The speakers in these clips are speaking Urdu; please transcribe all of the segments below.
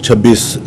26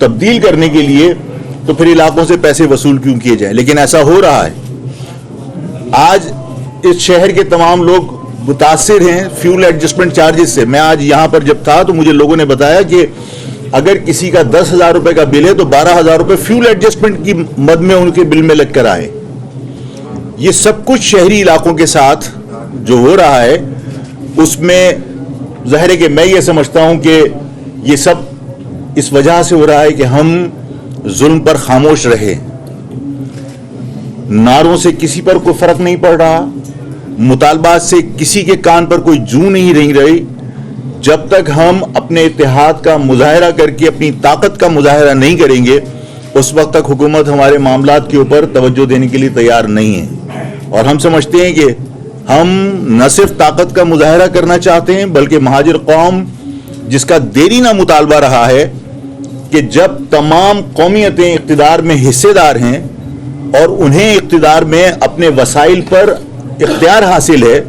تبدیل کرنے کے لیے تو پھر علاقوں سے پیسے وصول کیوں کیے جائیں؟ لیکن ایسا ہو رہا ہے. آج اس شہر کے تمام لوگ متاثر ہیں فیول ایڈجسٹمنٹ چارجز سے. میں آج یہاں پر جب تھا تو مجھے لوگوں نے بتایا کہ اگر کسی کا 10,000 روپے کا بل ہے تو 12,000 روپے فیول ایڈجسٹمنٹ کی مد میں ان کے بل میں لگ کر آئے. یہ سب کچھ شہری علاقوں کے ساتھ جو ہو رہا ہے اس میں ظاہر ہے کہ میں یہ سمجھتا ہوں کہ یہ سب اس وجہ سے ہو رہا ہے کہ ہم ظلم پر خاموش رہے. نعروں سے کسی پر کوئی فرق نہیں پڑ رہا, مطالبات سے کسی کے کان پر کوئی جوں نہیں رنگ رہی. جب تک ہم اپنے اتحاد کا مظاہرہ کر کے اپنی طاقت کا مظاہرہ نہیں کریں گے اس وقت تک حکومت ہمارے معاملات کے اوپر توجہ دینے کے لیے تیار نہیں ہے. اور ہم سمجھتے ہیں کہ ہم نہ صرف طاقت کا مظاہرہ کرنا چاہتے ہیں بلکہ مہاجر قوم جس کا دیرینہ مطالبہ رہا ہے کہ جب تمام قومیتیں اقتدار میں حصے دار ہیں اور انہیں اقتدار میں اپنے وسائل پر اختیار حاصل ہے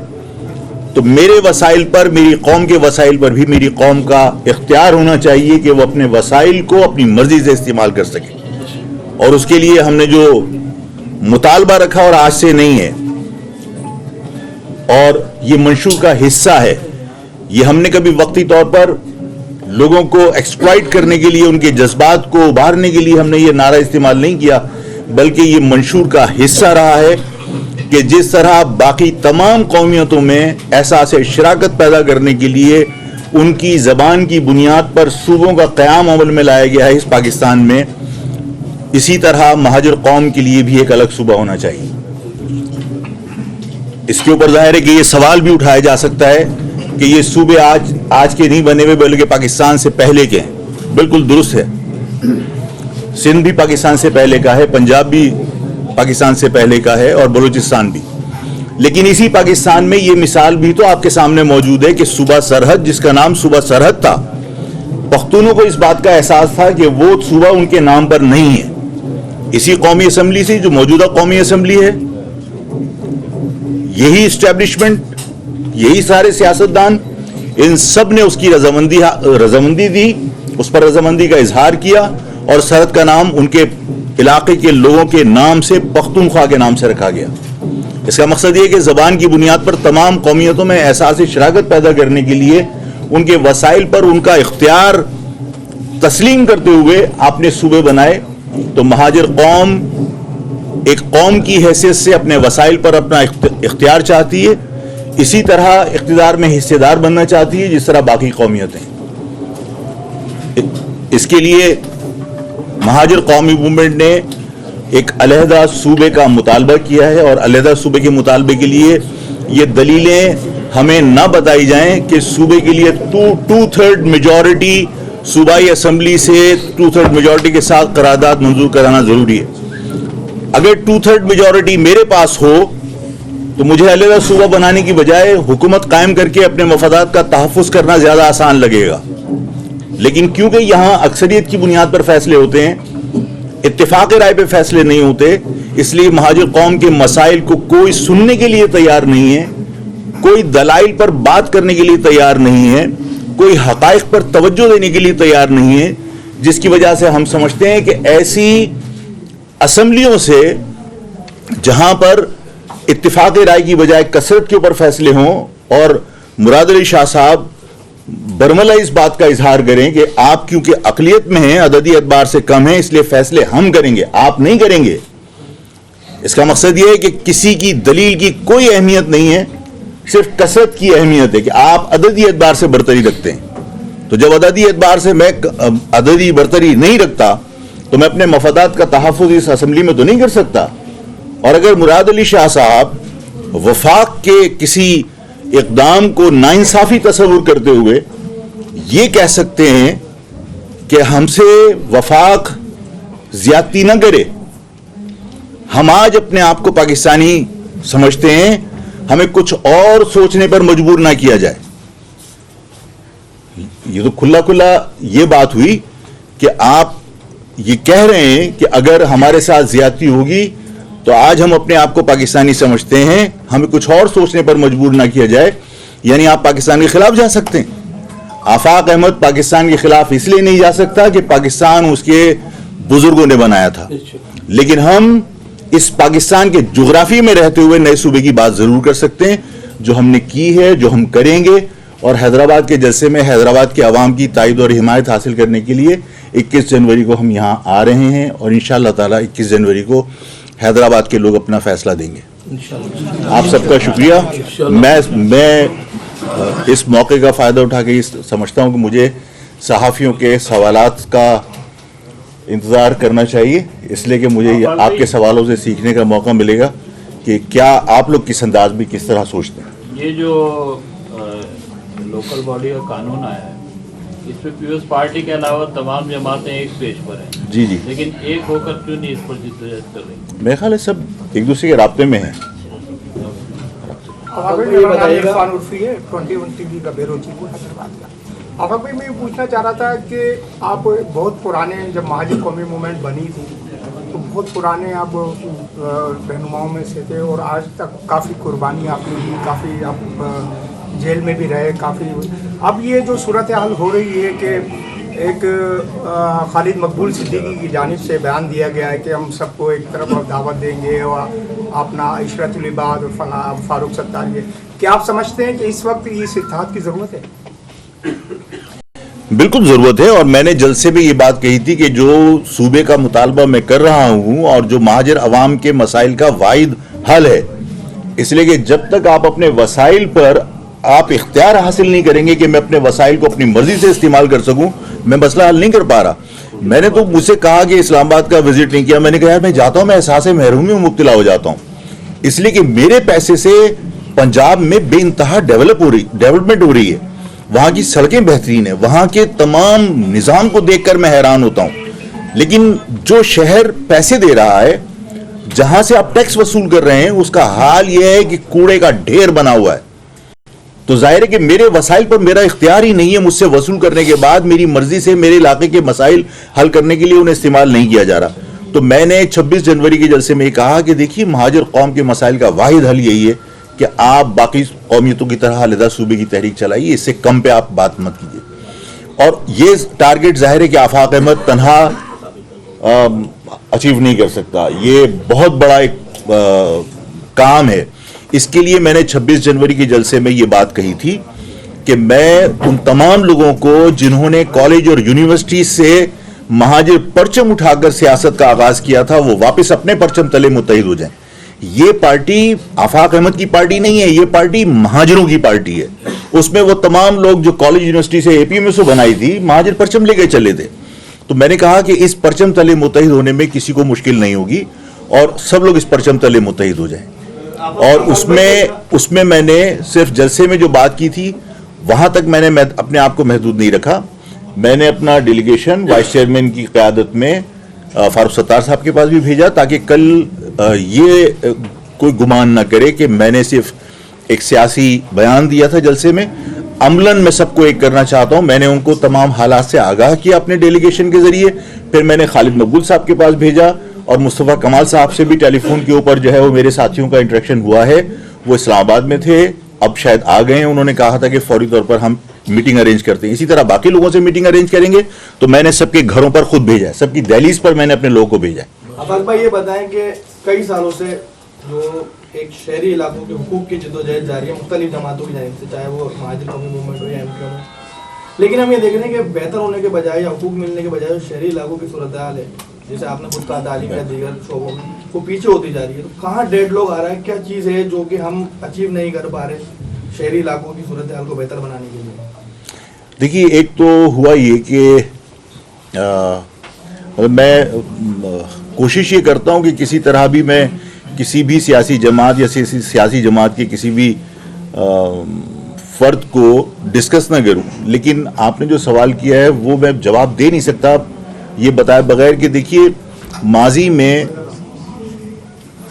تو میرے وسائل پر, میری قوم کے وسائل پر بھی میری قوم کا اختیار ہونا چاہیے کہ وہ اپنے وسائل کو اپنی مرضی سے استعمال کر سکے. اور اس کے لیے ہم نے جو مطالبہ رکھا اور آج سے نہیں ہے اور یہ منشور کا حصہ ہے, یہ ہم نے کبھی وقتی طور پر لوگوں کو ایکسپلائٹ کرنے کے لیے ان کے جذبات کو ابھارنے کے لیے ہم نے یہ نعرہ استعمال نہیں کیا بلکہ یہ منشور کا حصہ رہا ہے کہ جس طرح باقی تمام قومیتوں میں احساس شراکت پیدا کرنے کے لیے ان کی زبان کی بنیاد پر صوبوں کا قیام عمل میں لایا گیا ہے اس پاکستان میں, اسی طرح مہاجر قوم کے لیے بھی ایک الگ صوبہ ہونا چاہیے. اس کے اوپر ظاہر ہے کہ یہ سوال بھی اٹھایا جا سکتا ہے کہ یہ صوبے آج کے نہیں بنے ہوئے بلکہ پاکستان سے پہلے کے ہیں. بالکل درست ہے, سندھ بھی پاکستان سے پہلے کا ہے, پنجاب بھی پاکستان سے پہلے کا ہے اور بلوچستان بھی. لیکن اسی پاکستان میں یہ مثال بھی تو آپ کے سامنے موجود ہے کہ صوبہ سرحد جس کا نام صوبہ سرحد تھا, پختونوں کو اس بات کا احساس تھا کہ وہ صوبہ ان کے نام پر نہیں ہے. اسی قومی اسمبلی سے جو موجودہ قومی اسمبلی ہے, یہی اسٹیبلشمنٹ, یہی سارے سیاستدان, ان سب نے اس کی رضامندی دی, اس پر رضامندی کا اظہار کیا اور سرحد کا نام ان کے علاقے کے لوگوں کے نام سے پختونخوا کے نام سے رکھا گیا. اس کا مقصد یہ کہ زبان کی بنیاد پر تمام قومیتوں میں احساس شراکت پیدا کرنے کے لیے ان کے وسائل پر ان کا اختیار تسلیم کرتے ہوئے آپ نے صوبے بنائے. تو مہاجر قوم ایک قوم کی حیثیت سے اپنے وسائل پر اپنا اختیار چاہتی ہے, اسی طرح اقتدار میں حصے دار بننا چاہتی ہے جس طرح باقی قومیتیں. اس کے لیے مہاجر قومی موومنٹ نے ایک علیحدہ صوبے کا مطالبہ کیا ہے اور علیحدہ صوبے کے مطالبے کے لیے یہ دلیلیں ہمیں نہ بتائی جائیں کہ صوبے کے لیے 2/3 میجورٹی صوبائی اسمبلی سے 2/3 میجورٹی کے ساتھ قرارداد منظور کرانا ضروری ہے. اگر 2/3 میجورٹی میرے پاس ہو تو مجھے علیحدہ صوبہ بنانے کی بجائے حکومت قائم کر کے اپنے مفادات کا تحفظ کرنا زیادہ آسان لگے گا. لیکن کیونکہ یہاں اکثریت کی بنیاد پر فیصلے ہوتے ہیں, اتفاق رائے پہ فیصلے نہیں ہوتے, اس لیے مہاجر قوم کے مسائل کو کوئی سننے کے لیے تیار نہیں ہے, کوئی دلائل پر بات کرنے کے لیے تیار نہیں ہے, کوئی حقائق پر توجہ دینے کے لیے تیار نہیں ہے, جس کی وجہ سے ہم سمجھتے ہیں کہ ایسی اسمبلیوں سے جہاں پر اتفاق رائے کی بجائے کثرت کے اوپر فیصلے ہوں اور مراد علی شاہ صاحب برملا اس بات کا اظہار کریں کہ آپ کیونکہ اقلیت میں ہیں, عددی اعتبار سے کم ہیں, اس لیے فیصلے ہم کریں گے, آپ نہیں کریں گے. اس کا مقصد یہ ہے کہ کسی کی دلیل کی کوئی اہمیت نہیں ہے, صرف کثرت کی اہمیت ہے کہ آپ عددی اعتبار سے برتری رکھتے ہیں. تو جب عددی اعتبار سے میں عددی برتری نہیں رکھتا تو میں اپنے مفادات کا تحفظ اس اسمبلی میں تو نہیں کر سکتا. اور اگر مراد علی شاہ صاحب وفاق کے کسی اقدام کو ناانصافی تصور کرتے ہوئے یہ کہہ سکتے ہیں کہ ہم سے وفاق زیادتی نہ کرے, ہم آج اپنے آپ کو پاکستانی سمجھتے ہیں, ہمیں کچھ اور سوچنے پر مجبور نہ کیا جائے. یہ تو کھلا کھلا یہ بات ہوئی کہ آپ یہ کہہ رہے ہیں کہ اگر ہمارے ساتھ زیادتی ہوگی تو آج ہم اپنے آپ کو پاکستانی سمجھتے ہیں, ہمیں کچھ اور سوچنے پر مجبور نہ کیا جائے. یعنی آپ پاکستان کے خلاف جا سکتے ہیں, آفاق احمد پاکستان کے خلاف اس لیے نہیں جا سکتا کہ پاکستان اس کے بزرگوں نے بنایا تھا، لیکن ہم اس پاکستان کے جغرافی میں رہتے ہوئے نئے صوبے کی بات ضرور کر سکتے ہیں، جو ہم نے کی ہے، جو ہم کریں گے. اور حیدرآباد کے جلسے میں حیدرآباد کے عوام کی تائید اور حمایت حاصل کرنے کے لیے 21 جنوری کو ہم یہاں آ رہے ہیں، اور انشاءاللہ تعالی 21 جنوری کو حیدرآباد کے لوگ اپنا فیصلہ دیں گے. آپ سب کا شکریہ. میں اس موقع کا فائدہ اٹھا کے یہ سمجھتا ہوں کہ مجھے صحافیوں کے سوالات کا انتظار کرنا چاہیے، اس لیے کہ مجھے آپ کے سوالوں سے سیکھنے کا موقع ملے گا کہ کیا آپ لوگ کس انداز میں کس طرح سوچتے ہیں. یہ جو لوکل باڈی کا قانون آیا ہے، اس پہ پیپلز پارٹی کے علاوہ تمام جماعتیں ایک پیج پر ہیں. جی لیکن ایک ہو کر کیوں نہیں اس پر جدوجہد کر رہی؟ میرے خیال ہے سب ایک دوسرے کے رابطے میں ہیں. آفاق بھائی میں یہ پوچھنا چاہ رہا تھا کہ آپ بہت پرانے، جب مہاجر قومی موومنٹ بنی تھی تو بہت پرانے آپ رہنماؤں میں سے تھے، اور آج تک کافی قربانی آپ نے دی، کافی آپ جیل میں بھی رہے کافی. اب یہ جو صورتحال ہو رہی ہے کہ ایک خالد مقبول صدیقی کی جانب سے بیان دیا گیا ہے کہ ہم سب کو ایک طرف دعوت دیں گے اور اپنا عشرت العباد اور فاروق ستار، کیا آپ سمجھتے ہیں کہ اس وقت اس اتحاد کی ضرورت ہے؟ بالکل ضرورت ہے، اور میں نے جلسے میں یہ بات کہی تھی کہ جو صوبے کا مطالبہ میں کر رہا ہوں اور جو مہاجر عوام کے مسائل کا واحد حل ہے، اس لیے کہ جب تک آپ اپنے وسائل پر آپ اختیار حاصل نہیں کریں گے کہ میں اپنے وسائل کو اپنی مرضی سے استعمال کر سکوں، میں مسئلہ حل نہیں کر پا رہا. میں نے تو مجھ سے کہا کہ اسلام آباد کا وزٹ نہیں کیا، میں نے کہا میں جاتا ہوں میں احساس محرومی میں مبتلا ہو جاتا ہوں، اس لیے کہ میرے پیسے سے پنجاب میں بے انتہا ڈیولپمنٹ ہو رہی ہے، وہاں کی سڑکیں بہترین ہیں، وہاں کے تمام نظام کو دیکھ کر میں حیران ہوتا ہوں. لیکن جو شہر پیسے دے رہا ہے، جہاں سے آپ ٹیکس وصول کر رہے ہیں، اس کا حال یہ ہے کہ کوڑے کا ڈھیر بنا ہوا ہے. تو ظاہر ہے کہ میرے وسائل پر میرا اختیار ہی نہیں ہے، مجھ سے وصول کرنے کے بعد میری مرضی سے میرے علاقے کے مسائل حل کرنے کے لیے انہیں استعمال نہیں کیا جا رہا. تو میں نے 26 جنوری کے جلسے میں یہ کہا کہ دیکھیے مہاجر قوم کے مسائل کا واحد حل یہی ہے کہ آپ باقی قومیتوں کی طرح علیحدہ صوبے کی تحریک چلائیے، اس سے کم پہ آپ بات مت کیجیے. اور یہ ٹارگٹ ظاہر ہے کہ آفاق احمد تنہا اچیو نہیں کر سکتا، یہ بہت بڑا ایک کام ہے. اس کے لیے میں نے 26 جنوری کے جلسے میں یہ بات کہی تھی کہ میں ان تمام لوگوں کو جنہوں نے کالج اور یونیورسٹی سے مہاجر پرچم اٹھا کر سیاست کا آغاز کیا تھا، وہ واپس اپنے پرچم تلے متحد ہو جائیں. یہ پارٹی آفاق احمد کی پارٹی نہیں ہے، یہ پارٹی مہاجروں کی پارٹی ہے. اس میں وہ تمام لوگ جو کالج یونیورسٹی سے اے پی میں سے بنائی تھی، مہاجر پرچم لے کے چلے تھے. تو میں نے کہا کہ اس پرچم تلے متحد ہونے میں کسی کو مشکل نہیں ہوگی، اور سب لوگ اس پرچم تلے متحد ہو جائیں. اور اس میں نے صرف جلسے میں جو بات کی تھی وہاں تک میں نے اپنے آپ کو محدود نہیں رکھا. میں نے اپنا ڈیلیگیشن وائس چیئرمین کی قیادت میں فاروق ستار صاحب کے پاس بھی بھیجا، تاکہ کل یہ کوئی گمان نہ کرے کہ میں نے صرف ایک سیاسی بیان دیا تھا جلسے میں. عملاً میں سب کو ایک کرنا چاہتا ہوں. میں نے ان کو تمام حالات سے آگاہ کیا اپنے ڈیلیگیشن کے ذریعے. پھر میں نے خالد مقبول صاحب کے پاس بھیجا، اور مصطفیٰ کمال صاحب سے بھی ٹیلی فون کے اوپر جو ہے وہ میرے ساتھیوں کا انٹریکشن ہوا ہے. وہ اسلام آباد میں تھے، اب شاید آ گئے ہیں. انہوں نے کہا تھا کہ فوری طور پر ہم میٹنگ ارینج کرتے ہیں. اسی طرح باقی لوگوں سے میٹنگ ارینج کریں گے. تو میں نے سب کے گھروں پر خود بھیجا ہے، سب کی دہلیز پر میں نے اپنے لوگوں کو بھیجا ہے. آفاق بھائی یہ بتائیں کہ کئی سالوں سے جو ایک شہری علاقوں کے حقوق کی جدوجہد جاری ہے مختلف جماعتوں کی جانب سے، چاہے وہ مہاجر قومی موومنٹ ہو یا ایم کیو ہو، لیکن ہم یہ دیکھ رہے ہیں کہ بہتر ہونے کے بجائے یا حقوق ملنے کے بجائے جو شہری علاقوں کی صورتحال ہے، جیسے آپ نے خود کہا تعلیم یا دیگر شعبوں میں، وہ پیچھے ہوتی جا رہی ہے. تو کہاں ڈیڈ لوگ آ رہا ہے، کیا چیز ہے جو کہ ہم اچیو نہیں کر پا رہے شہری علاقوں کی صورتحال کو بہتر بنانے کے لیے؟ دیکھیے ایک تو ہوا یہ کہ میں کوشش یہ کرتا ہوں کہ کسی طرح بھی میں کسی بھی سیاسی جماعت یا سیاسی جماعت کے کسی بھی فرد کو ڈسکس نہ کروں. لیکن آپ نے جو سوال کیا ہے وہ میں جواب دے نہیں سکتا یہ بتائے بغیر کہ دیکھیے ماضی میں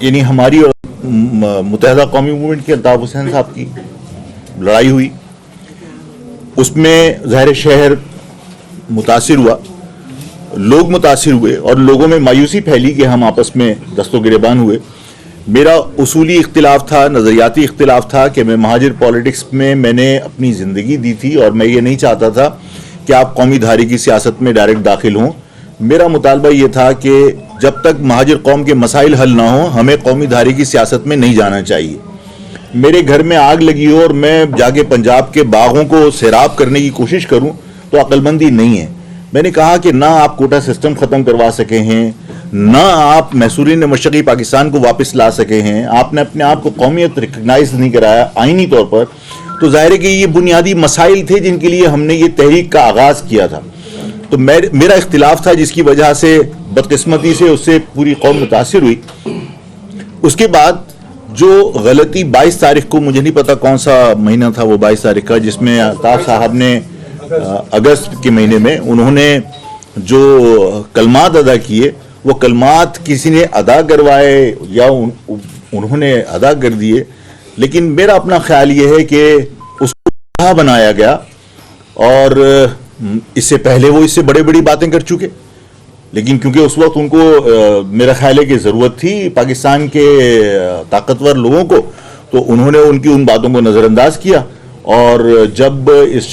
یعنی ہماری اور متحدہ قومی موومنٹ کے الطاف حسین صاحب کی لڑائی ہوئی. اس میں ظاہر شہر متاثر ہوا، لوگ متاثر ہوئے، اور لوگوں میں مایوسی پھیلی کہ ہم آپس میں دست و گریبان ہوئے. میرا اصولی اختلاف تھا, نظریاتی اختلاف تھا کہ میں مہاجر پالیٹکس میں نے اپنی زندگی دی تھی اور میں یہ نہیں چاہتا تھا کہ آپ قومی دھاری کی سیاست میں ڈائریکٹ داخل ہوں. میرا مطالبہ یہ تھا کہ جب تک مہاجر قوم کے مسائل حل نہ ہوں ہمیں قومی دھاری کی سیاست میں نہیں جانا چاہیے. میرے گھر میں آگ لگی ہو اور میں جا کے پنجاب کے باغوں کو سیراب کرنے کی کوشش کروں تو عقل مندی نہیں ہے. میں نے کہا کہ نہ آپ کوٹا سسٹم ختم کروا سکے ہیں, نہ آپ محصورین مشرقی پاکستان کو واپس لا سکے ہیں, آپ نے اپنے آپ کو قومیت ریکگنائز نہیں کرایا آئینی طور پر. تو ظاہر ہے کہ یہ بنیادی مسائل تھے جن کے لیے ہم نے یہ تحریک کا آغاز کیا تھا. تو میرا اختلاف تھا جس کی وجہ سے بدقسمتی سے اس سے پوری قوم متاثر ہوئی. اس کے بعد جو غلطی 22 تاریخ کو, مجھے نہیں پتا کون سا مہینہ تھا وہ 22 تاریخ کا, جس میں الطاف صاحب نے اگست کے مہینے میں انہوں نے جو کلمات ادا کیے, وہ کلمات کسی نے ادا کروائے یا انہوں نے ادا کر دیے, لیکن میرا اپنا خیال یہ ہے کہ اس کو بنایا گیا اور اس سے پہلے وہ اس سے بڑی باتیں کر چکے, لیکن کیونکہ اس وقت ان کو میرا خیال ہے کہ ضرورت تھی پاکستان کے طاقتور لوگوں کو, تو انہوں نے ان کی ان باتوں کو نظر انداز کیا. اور جب اس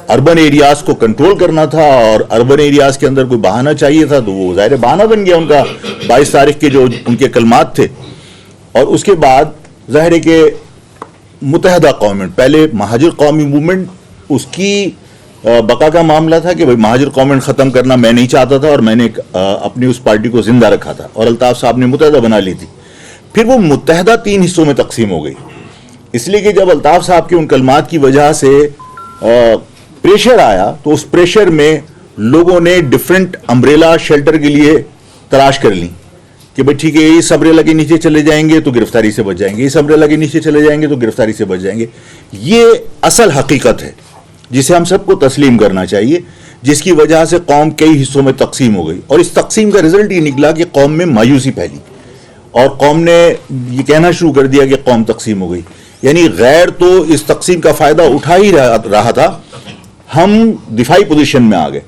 اربن ایریاز کو کنٹرول کرنا تھا اور اربن ایریاز کے اندر کوئی بہانہ چاہیے تھا تو وہ ظاہر بہانہ بن گیا ان کا 22 تاریخ کے جو ان کے کلمات تھے. اور اس کے بعد ظاہر ہے کہ متحدہ قومنٹ, پہلے مہاجر قومی موومنٹ اس کی بقا کا معاملہ تھا کہ بھائی مہاجر قومنٹ ختم کرنا میں نہیں چاہتا تھا اور میں نے اپنی اس پارٹی کو زندہ رکھا تھا اور الطاف صاحب نے متحدہ بنا لی تھی. پھر وہ متحدہ 3 حصوں میں تقسیم ہو گئی, اس لیے کہ جب الطاف صاحب کے ان کلمات کی وجہ سے پریشر آیا تو اس پریشر میں لوگوں نے ڈیفرنٹ امبریلا شیلٹر کے لیے تلاش کر لی کہ بھائی ٹھیک ہے اس امبریلا کے نیچے چلے جائیں گے تو گرفتاری سے بچ جائیں گے, اس امبریلا کے نیچے چلے جائیں گے تو گرفتاری سے بچ جائیں گے. یہ اصل حقیقت ہے جسے ہم سب کو تسلیم کرنا چاہیے, جس کی وجہ سے قوم کئی حصوں میں تقسیم ہو گئی. اور اس تقسیم کا رزلٹ یہ نکلا کہ قوم میں مایوسی پھیلی اور قوم نے یہ کہنا شروع کر دیا کہ قوم تقسیم ہو گئی. یعنی غیر تو اس تقسیم کا فائدہ اٹھا ہی رہا تھا, ہم دفاعی پوزیشن میں آ گئے.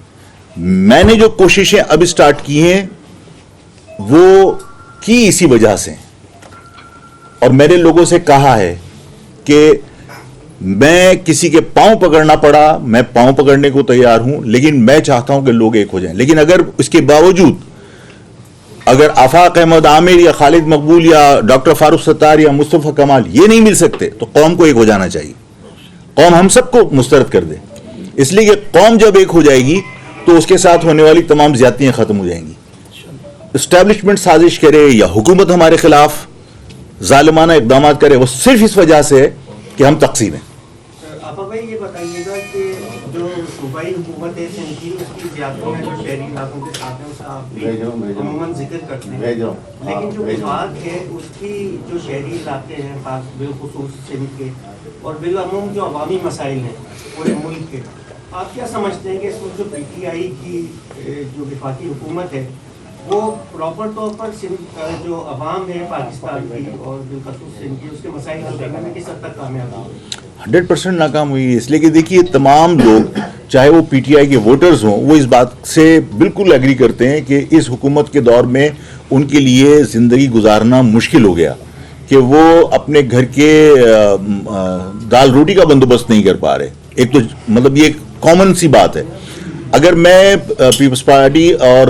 میں نے جو کوششیں اب سٹارٹ کی ہیں وہ کی اسی وجہ سے, اور میں نے لوگوں سے کہا ہے کہ میں کسی کے پاؤں پکڑنا پڑا میں پاؤں پکڑنے کو تیار ہوں, لیکن میں چاہتا ہوں کہ لوگ ایک ہو جائیں. لیکن اگر اس کے باوجود اگر آفاق احمد عامر یا خالد مقبول یا ڈاکٹر فاروق ستار یا مصطفیٰ کمال یہ نہیں مل سکتے تو قوم کو ایک ہو جانا چاہیے, قوم ہم سب کو مسترد کر دے. اس لیے کہ قوم جب ایک ہو جائے گی تو اس کے ساتھ ہونے والی تمام زیادتیاں ختم ہو جائیں گی. اسٹیبلشمنٹ سازش کرے یا حکومت ہمارے خلاف ظالمانہ اقدامات کرے, وہ صرف اس وجہ سے کہ ہم تقسیم ہیں. آپا بھائی یہ بتائیے گا کہ جو صوبائی حکومت ہے اس کی زیادتیاں جو شہری علاقوں کے ساتھ ہیں اس کا آپ بھی عموماً ذکر کرتے ہیں, لیکن جو وفاق ہے اس کی جو شہری علاقے ہیں خاص بالخصوص سندھ کے اور بالعموم جو عوامی مسائل ہیں پورے ملک کے, آپ کیا سمجھتے ہیں کہ اس وقت جو پی ٹی آئی کی جو وفاقی حکومت ہے وہ پراپر طور پر سندھ جو عوام ہے پاکستان کی اور بالخصوص سندھ کی اس کے مسائل حل کرنے میں کس حد تک کامیاب ہوئی؟ 100% ناکام ہوئی ہے. اس لیے کہ دیکھیے تمام لوگ چاہے وہ پی ٹی آئی کے ووٹرز ہوں وہ اس بات سے بالکل ایگری کرتے ہیں کہ اس حکومت کے دور میں ان کے لیے زندگی گزارنا مشکل ہو گیا, کہ وہ اپنے گھر کے دال روٹی کا بندوبست نہیں کر پا رہے. ایک تو مطلب یہ ایک کامن سی بات ہے. اگر میں پیپلز پارٹی اور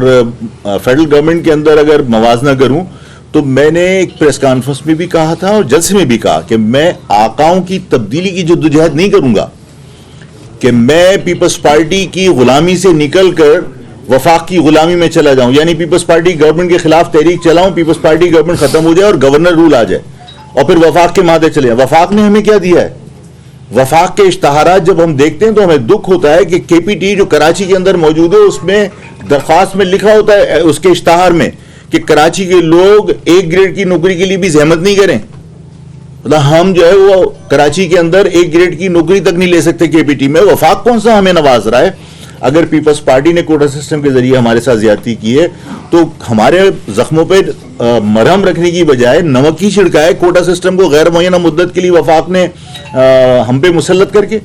فیڈرل گورنمنٹ کے اندر اگر موازنہ کروں تو میں نے ایک پریس کانفرنس میں بھی کہا تھا اور جلسے میں بھی کہا کہ میں آقاؤں کی تبدیلی کی جدوجہد نہیں کروں گا, کہ میں پیپلز پارٹی کی غلامی سے نکل کر وفاق کی غلامی میں چلا جاؤں. یعنی پیپلز پارٹی گورنمنٹ کے خلاف تحریک چلاؤں, پیپلز پارٹی گورنمنٹ ختم ہو جائے اور گورنر رول آ جائے اور پھر وفاق کے مادے چلے جائیں. وفاق نے ہمیں کیا دیا ہے؟ وفاق کے اشتہارات جب ہم دیکھتے ہیں تو ہمیں دکھ ہوتا ہے کہ کے پی ٹی جو کراچی کے اندر موجود ہے اس میں درخواست میں لکھا ہوتا ہے اس کے اشتہار میں کہ کراچی کے لوگ ایک گریڈ کی نوکری کے لیے بھی زحمت نہیں کریں. مطلب ہم جو ہے وہ کراچی کے اندر ایک گریڈ کی نوکری تک نہیں لے سکتے کے پی ٹی میں. وفاق کون سا ہمیں نواز رہا ہے؟ اگر پیپلز پارٹی نے کوٹا سسٹم کے ذریعے ہمارے ساتھ زیادتی کی ہے تو ہمارے زخموں پہ مرہم رکھنے کی بجائے نمک ہی چھڑکائے کوٹا سسٹم کو غیر معینہ مدت کے لیے وفاق نے ہم پہ مسلط کر کے.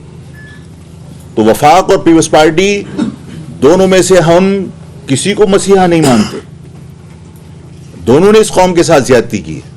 تو وفاق اور پیپلز پارٹی دونوں میں سے ہم کسی کو مسیحا نہیں مانتے, دونوں نے اس قوم کے ساتھ زیادتی کی ہے.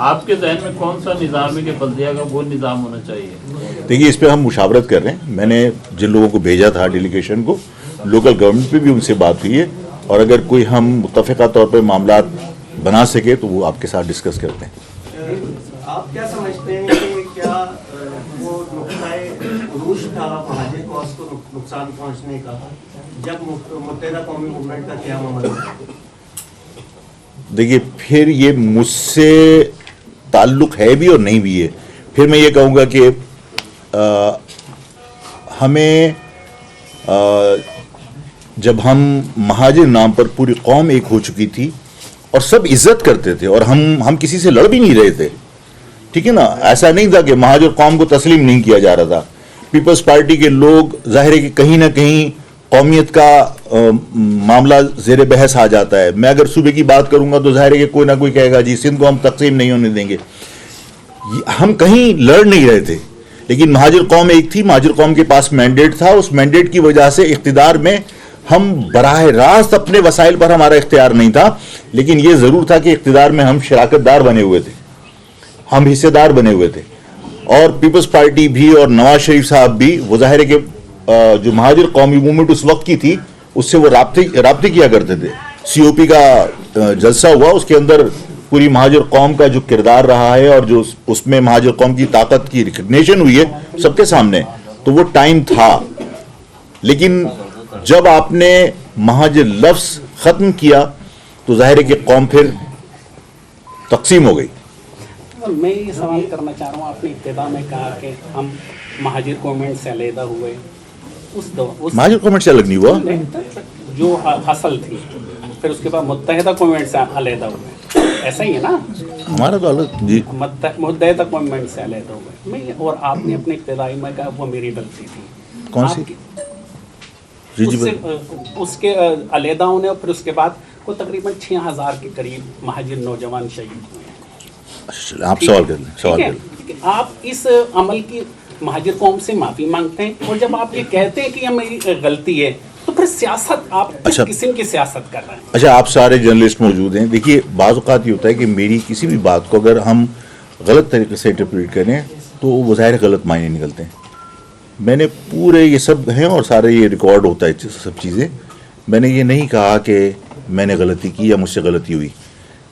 آپ کے ذہن میں کون سا نظام ہے کہ بلدیہ کا وہ نظام ہونا چاہیے؟ دیکھیے اس پہ ہم مشاورت کر رہے ہیں. میں نے جن لوگوں کو بھیجا تھا ڈیلیگیشن کو, لوکل گورنمنٹ پہ بھی ان سے بات ہوئی ہے, اور اگر کوئی ہم متفقہ طور پہ معاملات بنا سکے تو وہ آپ کے ساتھ ڈسکس کرتے ہیں. آپ کیا سمجھتے ہیں کہ کیا وہ نقطۂ عروج تھا مہاجر کاز کو نقصان پہنچنے کا جب متحدہ قومی موومنٹ کا قیام عمل ہوا؟ دیکھیے پھر یہ مجھ سے تعلق ہے بھی اور نہیں بھی ہے. پھر میں یہ کہوں گا کہ ہمیں جب ہم مہاجر نام پر پوری قوم ایک ہو چکی تھی اور سب عزت کرتے تھے اور ہم کسی سے لڑ بھی نہیں رہے تھے, ٹھیک ہے نا, ایسا نہیں تھا کہ مہاجر قوم کو تسلیم نہیں کیا جا رہا تھا. پیپلز پارٹی کے لوگ ظاہر ہے کہ کہیں نہ کہیں قومیت کا معاملہ زیر بحث آ جاتا ہے. میں اگر صوبے کی بات کروں گا تو ظاہر ہے کہ کوئی نہ کوئی کہے گا جی سندھ کو ہم تقسیم نہیں ہونے دیں گے. ہم کہیں لڑ نہیں رہے تھے, لیکن مہاجر قوم ایک تھی, مہاجر قوم کے پاس مینڈیٹ تھا. اس مینڈیٹ کی وجہ سے اقتدار میں ہم براہ راست اپنے وسائل پر ہمارا اختیار نہیں تھا, لیکن یہ ضرور تھا کہ اقتدار میں ہم شراکت دار بنے ہوئے تھے, ہم حصے دار بنے ہوئے تھے. اور پیپلز پارٹی بھی اور نواز شریف صاحب بھی, وہ ظاہر ہے کہ جو مہاجر قومی موومنٹ اس وقت کی تھی اس سے وہ رابطے کیا کرتے تھے. سی او پی کا جلسہ ہوا, اس کے اندر پوری مہاجر قوم کا جو کردار رہا ہے اور جو اس میں مہاجر قوم کی طاقت کی ریکگنیشن ہوئی ہے سب کے سامنے, تو وہ ٹائم تھا. لیکن جب آپ نے مہاجر لفظ ختم کیا تو ظاہر ہے کہ قوم پھر تقسیم ہو گئی. میں یہ سوال کرنا چاہ رہا ہوں, آپ نے ابتدا میں کہا کہ ہم مہاجر کوومنٹ سے علیحدہ ہوئے. مہاجر کوومنٹ سے الگ نہیں ہوا جو اصل تھی, پھر اس کے بعد متحدہ کوومنٹ سے علیحدہ ہوئے, ایسا ہی ہے نا؟ ہمارا تو الگ جی, متحدہ کوومنٹ سے علیحدہ ہوئے. اور آپ نے اپنے ابتدائی میں کہا وہ میری غلطی تھی. کون سی؟ اس کے علیحدہ ہونے اور پھر اس کے بعد وہ تقریباً 6000 کے قریب مہاجر نوجوان شہید ہوئے ہیں. آپ سوال کر لیں. آپ اس عمل کی مہاجر قوم سے معافی مانگتے ہیں, اور جب آپ یہ کہتے ہیں کہ یہ میری غلطی ہے تو پھر سیاست آپ کس قسم کی سیاست کر رہے ہیں؟ اچھا, آپ سارے جرنلسٹ موجود ہیں. دیکھیے بعض اوقات یہ ہوتا ہے کہ میری کسی بھی بات کو اگر ہم غلط طریقے سے انٹرپریٹ کریں تو وہ ظاہر غلط معنی نکلتے ہیں. میں نے پورے یہ سب ہیں اور سارے یہ ریکارڈ ہوتا ہے سب چیزیں. میں نے یہ نہیں کہا کہ میں نے غلطی کی یا مجھ سے غلطی ہوئی.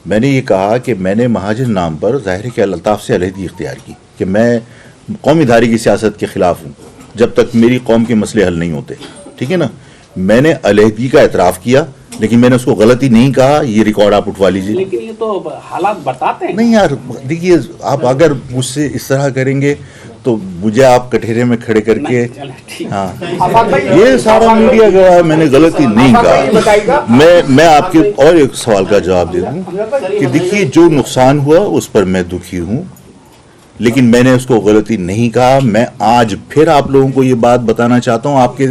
میں نے یہ کہا کہ میں نے مہاجر نام پر ظاہر ہے کہ الطاف سے علیحدگی اختیار کی, کہ میں قومی دھاری کی سیاست کے خلاف ہوں جب تک میری قوم کے مسئلے حل نہیں ہوتے, ٹھیک ہے نا. میں نے علیحدگی کا اعتراف کیا, لیکن میں نے اس کو غلطی نہیں کہا. یہ ریکارڈ آپ اٹھوا لیجیے. لیکن یہ تو حالات بتاتے ہیں. نہیں یار, دیکھیے آپ اگر مجھ سے اس طرح کریں گے تو مجھے آپ کٹہرے میں کھڑے کر کے, ہاں یہ سارا میڈیا گواہ ہے, میں نے غلطی نہیں کہا. میں آپ کے اور ایک سوال کا جواب دے دوں کہ دیکھیے جو نقصان ہوا اس پر میں دکھی ہوں, لیکن میں نے اس کو غلطی نہیں کہا. میں آج پھر آپ لوگوں کو یہ بات بتانا چاہتا ہوں, آپ کے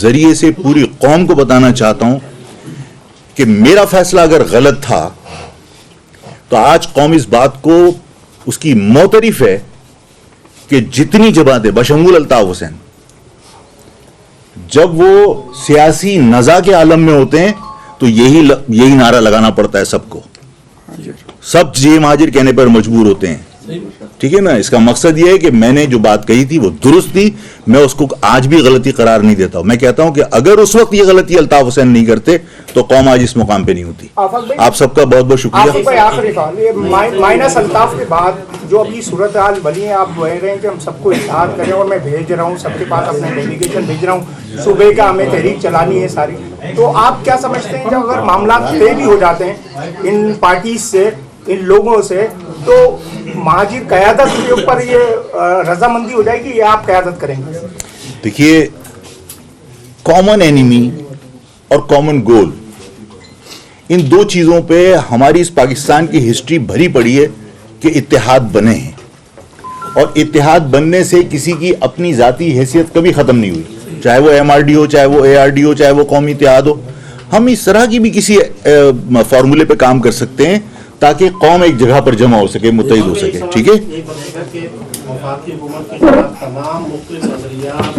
ذریعے سے پوری قوم کو بتانا چاہتا ہوں کہ میرا فیصلہ اگر غلط تھا تو آج قوم اس بات کو اس کی معترف ہے کہ جتنی جماعتیں بشمول الطاف حسین جب وہ سیاسی نزاع کے عالم میں ہوتے ہیں تو یہی نعرہ لگانا پڑتا ہے سب کو. سب جی مہاجر کہنے پر مجبور ہوتے ہیں, ٹھیک ہے نا. اس کا مقصد یہ ہے کہ میں نے جو بات کہی تھی وہ درست تھی, میں اس کو آج بھی غلطی قرار نہیں دیتا ہوں. میں کہتا ہوں کہ اگر اس وقت یہ غلطی الطاف حسین نہیں کرتے تو قوم آج اس مقام پہ نہیں ہوتی. آپ سب کا بہت بہت شکریہ. آخری سوال, مائنس الطاف کے بعد جو ابھی صورتحال بنی ہے, آپ کہہ رہے ہیں کہ ہم سب کو اتحاد کریں, اور میں بھیج رہا ہوں سب کے پاس اپنے ڈیلیگیشن بھیج رہا ہوں, صوبے کا ہمیں تحریک چلانی ہے ساری, تو آپ کیا سمجھتے ہیں جب اگر معاملات طے بھی ہو جاتے ہیں ان پارٹیز سے, ان لوگوں سے, تو مہاجر قیادت کے اوپر یہ رضامندی ہو جائے گی یا آپ قیادت کریں گے؟ دیکھیے کامن اینیمی اور کامن گول, ان دو چیزوں پہ ہماری اس پاکستان کی ہسٹری بھری پڑی ہے کہ اتحاد بنے ہیں, اور اتحاد بننے سے کسی کی اپنی ذاتی حیثیت کبھی ختم نہیں ہوئی, چاہے وہ ایم آر ڈی ہو, چاہے وہ اے آر ڈی ہو, چاہے وہ قومی اتحاد ہو. ہم اس طرح کی بھی کسی فارمولے پہ کام کر سکتے ہیں تاکہ قوم ایک جگہ پر جمع ہو سکے, متحد ہو سکے, ٹھیک ہے. یہ بتائے گا کہ وفاقی حکومت کے خلاف تمام مختلف نظریات